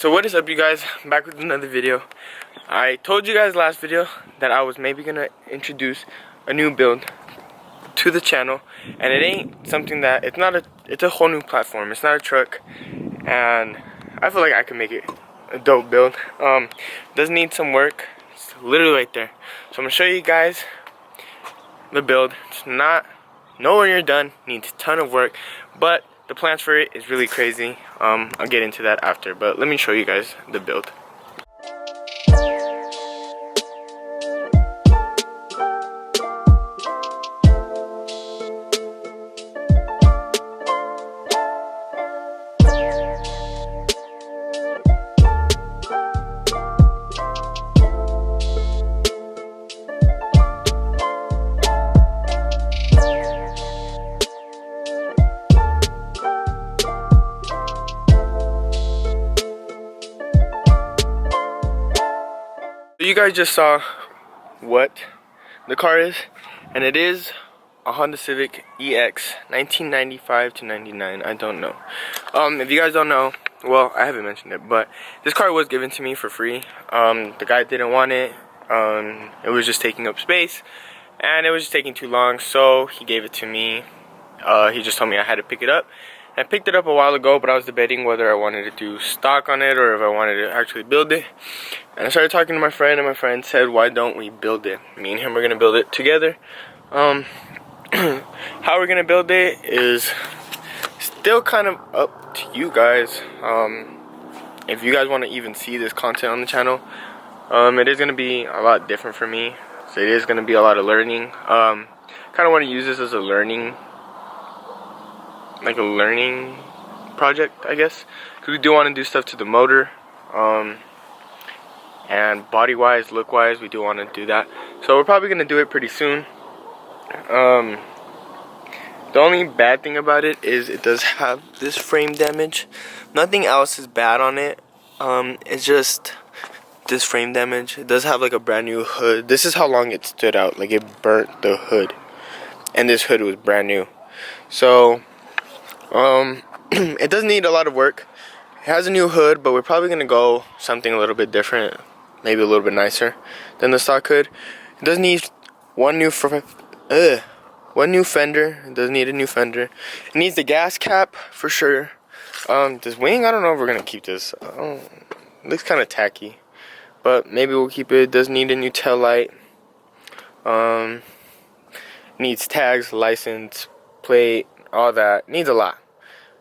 So what is up, you guys? Back with another video. I told you guys last video that I was maybe gonna introduce a new build to the channel, and it ain't something that it's a whole new platform. It's not a truck, and I feel like I can make it a dope build. Does need some work. It's literally right there. So I'm gonna show you guys the build. It's not nowhere near done. Needs a ton of work, but the plans for it is really crazy. I'll get into that after, but let me show you guys the build. You guys just saw what the car is, and it is a Honda Civic EX 1995 to 99. I don't know. If you guys don't know, well, I haven't mentioned it, but this car was given to me for free. The guy didn't want it. It was just taking up space, and it was just taking too long, so he gave it to me. He just told me I had to pick it up. I picked it up a while ago, but I was debating whether I wanted to do stock on it or if I wanted to actually build it. And I started talking to my friend, and my friend said, why don't we build it? Me and him are going to build it together. How we're going to build it is still kind of up to you guys. If you guys want to even see this content on the channel, it is going to be a lot different for me. So it is going to be a lot of learning. Kind of want to use this as a learning project, I guess, because we do want to do stuff to the motor, and body wise, look wise, we do want to do that. So we're probably going to do it pretty soon. The only bad thing about it is it does have this frame damage. Nothing else is bad on it. It's just this frame damage. It does have like a brand new hood. This is how long it stood out. Like, it burnt the hood, and this hood was brand new. So it does need a lot of work. It has a new hood, but we're probably gonna go something a little bit different, maybe a little bit nicer than the stock hood. It does need one new fender. It does need a new fender. It needs the gas cap for sure. This wing, I don't know if we're gonna keep this. It looks kind of tacky, but maybe we'll keep it. It does need a new tail light. Needs tags, license plate, all that. Needs a lot.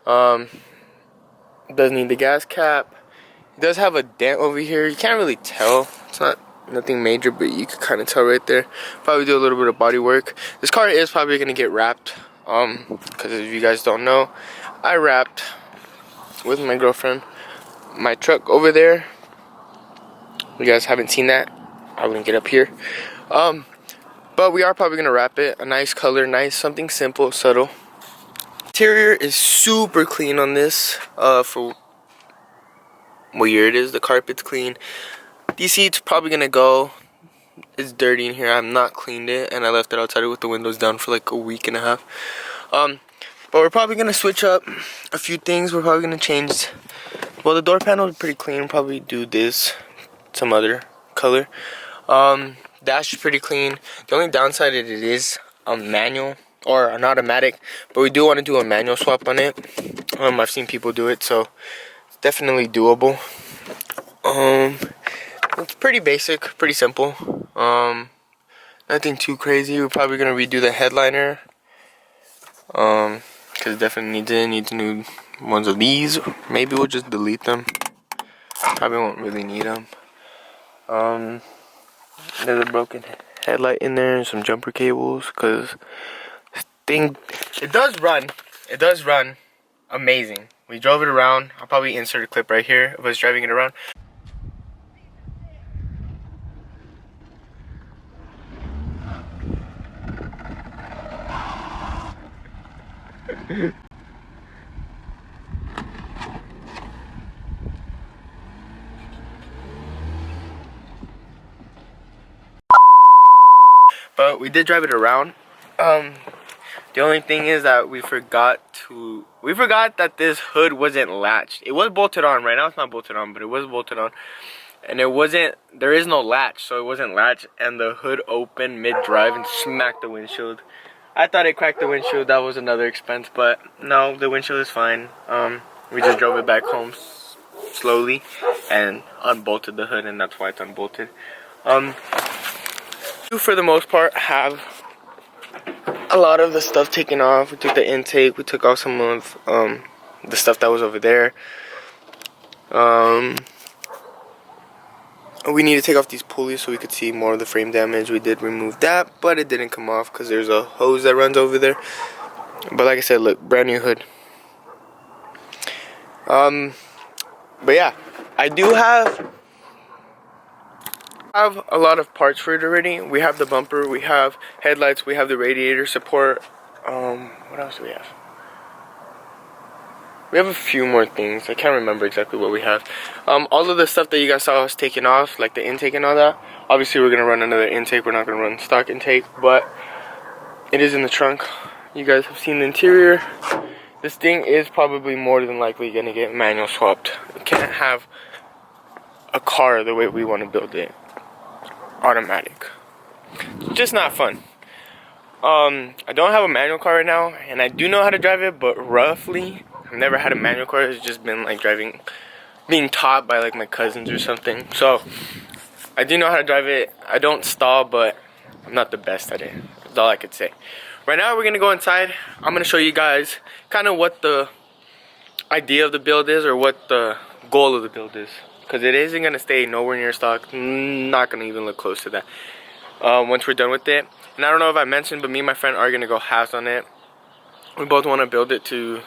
Does need the gas cap. It does have a dent over here. You can't really tell. It's nothing major, but you can kind of tell right there. Probably do a little bit of body work. This car is probably gonna get wrapped. Because if you guys don't know, I wrapped with my girlfriend my truck over there. You guys haven't seen that, I'll link it up here. But we are probably gonna wrap it. A nice color, nice, something simple, subtle. Interior is super clean on this, for what year it is. The carpet's clean. These seats probably gonna go. It's dirty in here. I have not cleaned it, and I left it outside with the windows down for like a week and a half. But we're probably gonna switch up a few things. We're probably gonna change. Well, the door panel is pretty clean. Probably do this, some other color. Dash is pretty clean. The only downside it is a manual. Or an automatic, but we do want to do a manual swap on it. I've seen people do it, so it's definitely doable. It's pretty basic, pretty simple. Nothing too crazy. We're probably gonna redo the headliner, because it definitely needs new ones of these. Maybe we'll just delete them. Probably won't really need them. There's a broken headlight in there and some jumper cables, because it does run amazing. We drove it around. I'll probably insert a clip right here of us driving it around. But we did drive it around. The only thing is that we forgot to we forgot that this hood wasn't latched. It was bolted on. Right now it's not bolted on, but it was bolted on. And it wasn't, there is no latch, so it wasn't latched. And the hood opened mid-drive and smacked the windshield. I thought it cracked the windshield. That was another expense, but no, the windshield is fine. We just drove it back home slowly and unbolted the hood, and that's why it's unbolted. For the most part, have a lot of the stuff taken off. We took the intake, we took off some of the stuff that was over there. We need to take off these pulleys so we could see more of the frame damage. We did remove that, but it didn't come off because there's a hose that runs over there. But like I said, look, brand new hood. But yeah, I do have a lot of parts for it already. We have the bumper, we have headlights, we have the radiator support. What else do we have? We have a few more things. I can't remember exactly what we have. All of the stuff that you guys saw us taking off, like the intake and all that. Obviously, we're gonna run another intake. We're not gonna run stock intake, but it is in the trunk. You guys have seen the interior. This thing is probably more than likely gonna get manual swapped. We can't have a car the way we want to build it, automatic. It's just not fun. I don't have a manual car right now, and I do know how to drive it, but roughly, I've never had a manual car. It's just been like being taught by like my cousins or something. So I do know how to drive it. I don't stall, but I'm not the best at it. That's all I could say. Right now we're gonna go inside. I'm gonna show you guys kind of what the idea of the build is, or what the goal of the build is, because it isn't gonna stay nowhere near stock. Not gonna even look close to that once we're done with it. And I don't know if I mentioned, but me and my friend are gonna go halves on it. We both want to build it to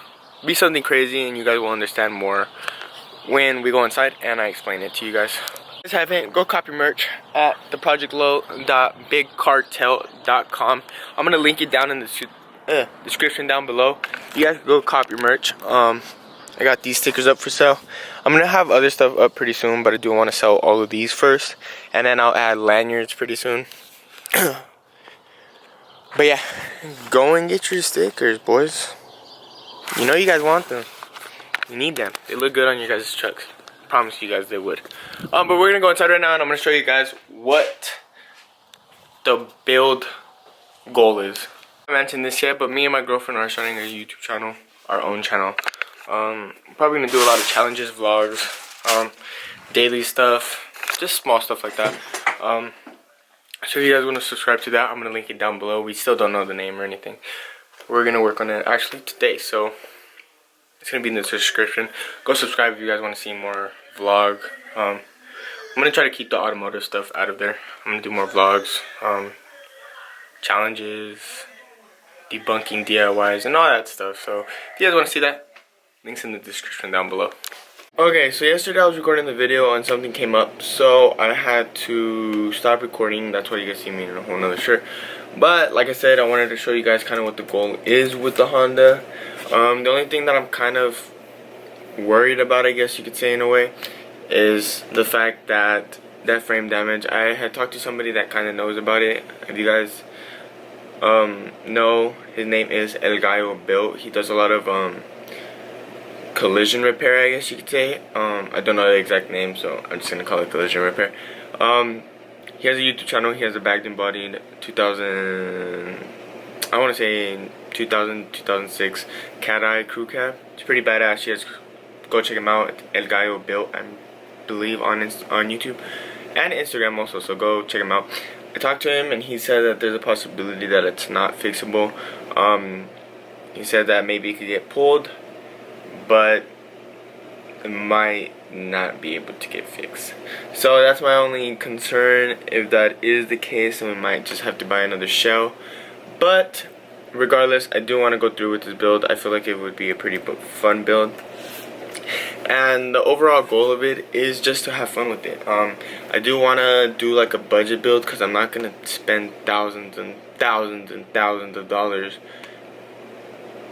be something crazy, and you guys will understand more when we go inside and I explain it to you guys. If you guys haven't, go copy merch at theprojectlow.bigcartel.com. I'm gonna link it down in the description down below. You guys can go copy merch. I got these stickers up for sale. I'm gonna have other stuff up pretty soon, but I do want to sell all of these first, and then I'll add lanyards pretty soon. But yeah, go and get your stickers, boys. You know you guys want them. You need them. They look good on your guys' trucks. I promise you guys they would. But we're gonna go inside right now, and I'm gonna show you guys what the build goal is. I haven't mentioned this yet, but me and my girlfriend are starting a YouTube channel, our own channel. Probably gonna do a lot of challenges, vlogs, daily stuff, just small stuff like that. So if you guys want to subscribe to that, I'm gonna link it down below. We still don't know the name or anything. We're gonna work on it actually today, so it's gonna be in the description. Go subscribe if you guys want to see more vlog. I'm gonna try to keep the automotive stuff out of there. I'm gonna do more vlogs, challenges, debunking DIYs, and all that stuff. So if you guys want to see that, links in the description down below. Okay, so yesterday I was recording the video and something came up, so I had to stop recording. That's why you guys see me in a whole nother shirt. But like I said, I wanted to show you guys kind of what the goal is with the Honda. The only thing that I'm kind of worried about, I guess you could say in a way, is the fact that frame damage. I had talked to somebody that kind of knows about it. If you guys know, his name is El Gallo Built. He does a lot of collision repair, I guess you could say. I don't know the exact name, so I'm just gonna call it collision repair. He has a YouTube channel. He has a bagged and bodied 2000, I want to say 2006 cat eye crew cab. It's pretty badass. Go check him out. El Gallo Built, I believe, on YouTube and Instagram also. So go check him out. I talked to him and he said that there's a possibility that it's not fixable. He said that maybe it could get pulled, but it might not be able to get fixed. So that's my only concern. If that is the case, then we might just have to buy another shell. But regardless, I do want to go through with this build. I feel like it would be a pretty fun build, and the overall goal of it is just to have fun with it. I do want to do like a budget build, because I'm not going to spend thousands and thousands and thousands of dollars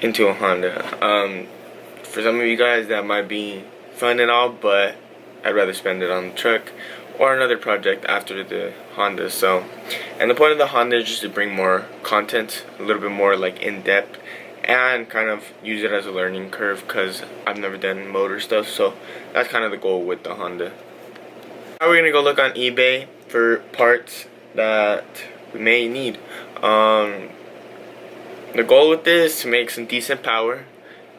into a Honda. For some of you guys that might be fun and all, but I'd rather spend it on the truck or another project after the Honda. So, and the point of the Honda is just to bring more content, a little bit more like in depth, and kind of use it as a learning curve because I've never done motor stuff. So that's kind of the goal with the Honda. Now we're gonna go look on eBay for parts that we may need. The goal with this is to make some decent power,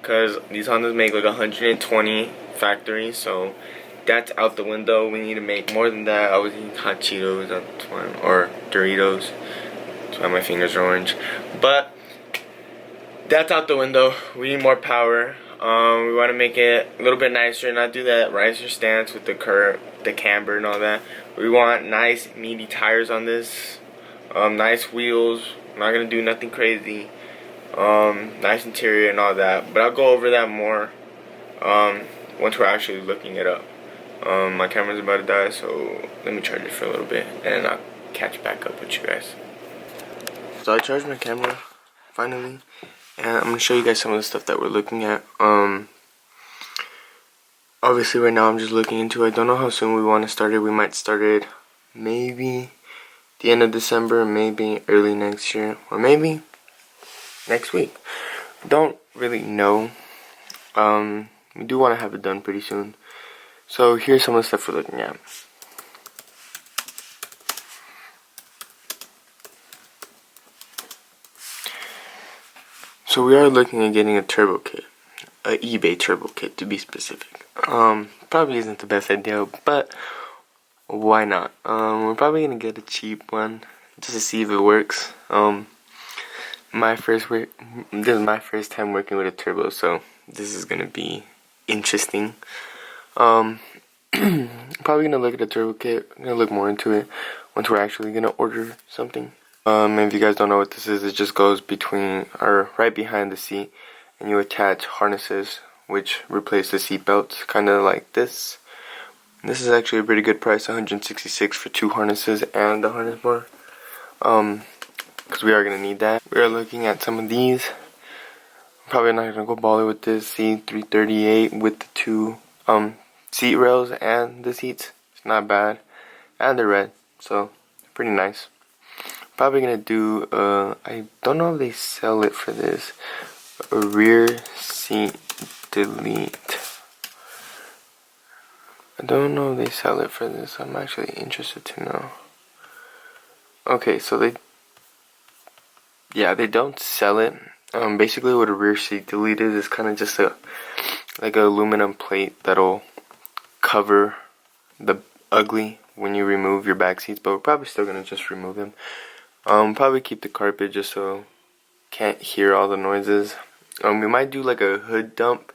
because these Hondas make like 120 factory, so that's out the window. We need to make more than that. I was eating hot Cheetos at the time, or Doritos. That's why my fingers are orange. But that's out the window. We need more power. We want to make it a little bit nicer, not do that riser stance with the camber and all that. We want nice meaty tires on this, nice wheels. I'm not gonna do nothing crazy. Nice interior and all that, but I'll go over that more once we're actually looking it up. My camera's about to die, so let me charge it for a little bit and I'll catch back up with you guys. So I charged my camera finally, and I'm gonna show you guys some of the stuff that we're looking at. Obviously right now I'm just looking into it. I don't know how soon we want to start it. We might start it maybe the end of December, maybe early next year, or maybe next week. Don't really know. We do want to have it done pretty soon. So here's some of the stuff we're looking at. So we are looking at getting a turbo kit, a eBay turbo kit to be specific. Probably isn't the best idea, but why not? We're probably gonna get a cheap one just to see if it works. This is my first time working with a turbo, so this is gonna be interesting. Probably gonna look at a turbo kit. I'm gonna look more into it once we're actually gonna order something. If you guys don't know what this is, it just goes between or right behind the seat, and you attach harnesses which replace the seat belts, kind of like this. This is actually a pretty good price, $166 for 2 harnesses and the harness bar. Because we are gonna need that. We are looking at some of these. Probably not gonna go baller with this C338 with the 2 seat rails and the seats. It's not bad, and they're red, so pretty nice. Probably gonna do I don't know if they sell it for this, a rear seat delete. I don't know if they sell it for this. I'm actually interested to know. Okay, so they don't sell it. Basically what a rear seat delete is kind of just like an aluminum plate that'll cover the ugly when you remove your back seats, but we're probably still gonna just remove them. Probably keep the carpet just so can't hear all the noises. We might do like a hood dump,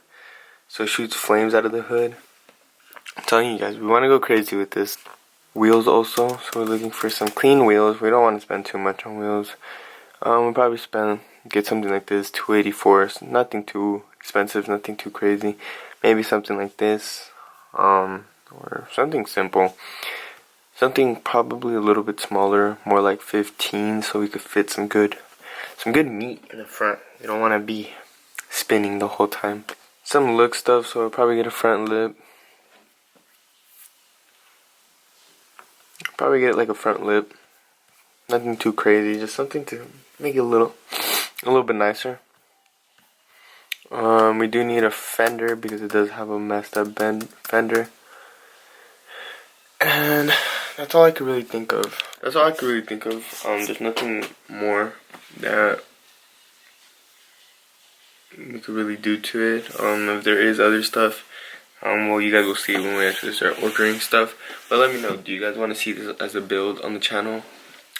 so it shoots flames out of the hood. I'm telling you guys, we want to go crazy with this. Wheels also, so we're looking for some clean wheels. We don't want to spend too much on wheels. We'll probably get something like this, 284s. Nothing too expensive, nothing too crazy. Maybe something like this, or something simple. Something probably a little bit smaller, more like 15, so we could fit some good meat in the front. You don't want to be spinning the whole time. Some look stuff, so I'll probably get a front lip. Probably get like a front lip. Nothing too crazy, just something to make it a little bit nicer. We do need a fender because it does have a messed up fender. And that's all I could really think of. There's nothing more that we could really do to it. If there is other stuff, well, you guys will see when we actually start ordering stuff. But let me know, do you guys want to see this as a build on the channel?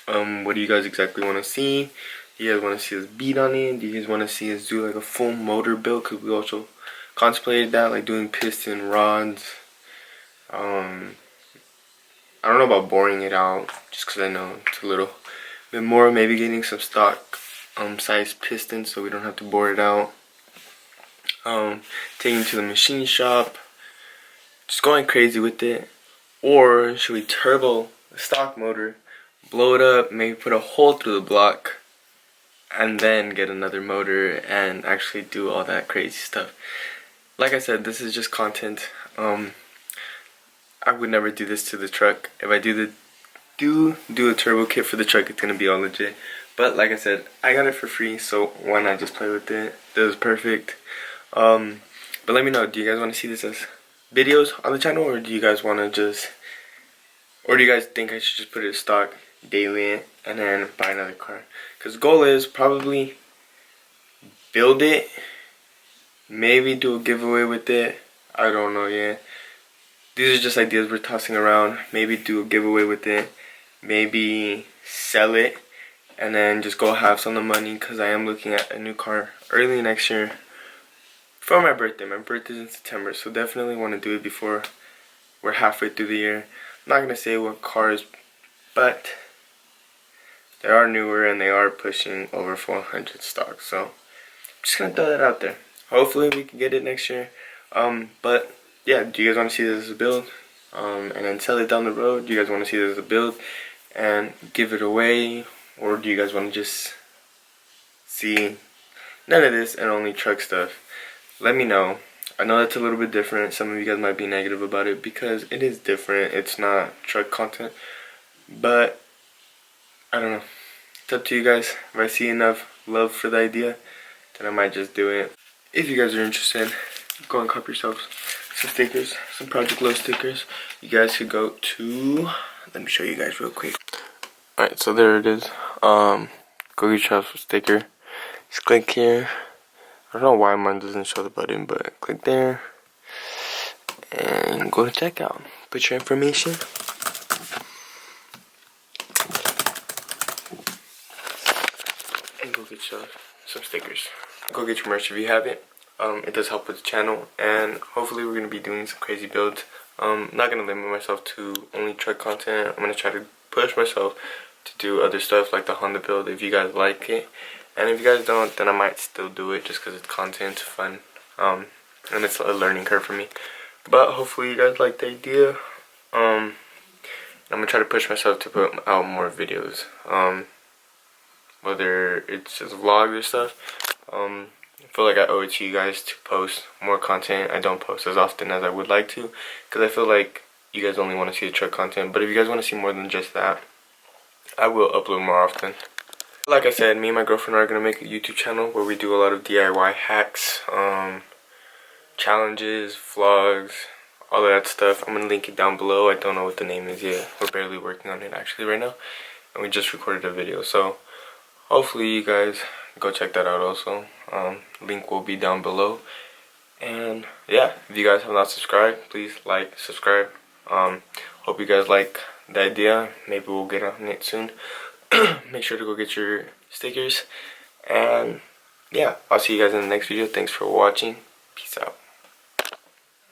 What do you guys exactly want to see? Do you guys want to see us beat on it? Do you guys want to see us do like a full motor build? Because we also contemplated that, like doing piston rods. I don't know about boring it out, just because I know it's a little bit more. Maybe getting some stock size pistons so we don't have to bore it out. Taking it to the machine shop, just going crazy with it. Or should we turbo the stock motor, blow it up, maybe put a hole through the block, and then get another motor and actually do all that crazy stuff? Like I said, this is just content. I would never do this to the truck. If I do a turbo kit for the truck, it's gonna be all legit. But like I said, I got it for free, so why not just play with it? This is perfect. But let me know, do you guys want to see this as videos on the channel, or do you guys want to just, or do you guys think I should just put it in stock daily and then buy another car? Because the goal is probably build it, maybe do a giveaway with it. I don't know yet. These are just ideas we're tossing around. Maybe do a giveaway with it, maybe sell it, and then just go have some of the money, because I am looking at a new car early next year for my birthday. My birthday's in September, so definitely want to do it before we're halfway through the year. I'm not going to say what cars, but they are newer and they are pushing over 400 stock, so I'm just going to throw that out there. Hopefully we can get it next year. But yeah, do you guys want to see this as a build and then sell it down the road? Do you guys want to see this as a build and give it away? Or do you guys want to just see none of this and only truck stuff? Let me know. I know that's a little bit different. Some of you guys might be negative about it because it is different. It's not truck content. But I don't know. It's up to you guys. If I see enough love for the idea, then I might just do it. If you guys are interested, go and cop yourselves some stickers, some Project Love stickers. You guys could go to, let me show you guys real quick. Alright, so there it is. Go get yourself a sticker. Just click here. I don't know why mine doesn't show the button, but click there and go to checkout. Put your information. And go get yourself some stickers. Go get your merch if you haven't. It does help with the channel, and hopefully we're going to be doing some crazy builds. I'm not going to limit myself to only truck content. I'm going to try to push myself to do other stuff like the Honda build if you guys like it. And if you guys don't, then I might still do it just because it's content, it's fun, and it's a learning curve for me. But hopefully you guys like the idea. I'm going to try to push myself to put out more videos, whether it's just vlogs or stuff. I feel like I owe it to you guys to post more content. I don't post as often as I would like to, because I feel like you guys only want to see the truck content. But if you guys want to see more than just that, I will upload more often. Like I said, me and my girlfriend are going to make a YouTube channel where we do a lot of DIY hacks, challenges, vlogs, all of that stuff. I'm going to link it down below. I don't know what the name is yet. We're barely working on it actually right now. And we just recorded a video. So hopefully you guys go check that out also. Link will be down below. And yeah, if you guys have not subscribed, please like, subscribe. Hope you guys like the idea. Maybe we'll get on it soon. Make sure to go get your stickers. And yeah, I'll see you guys in the next video. Thanks for watching. Peace out.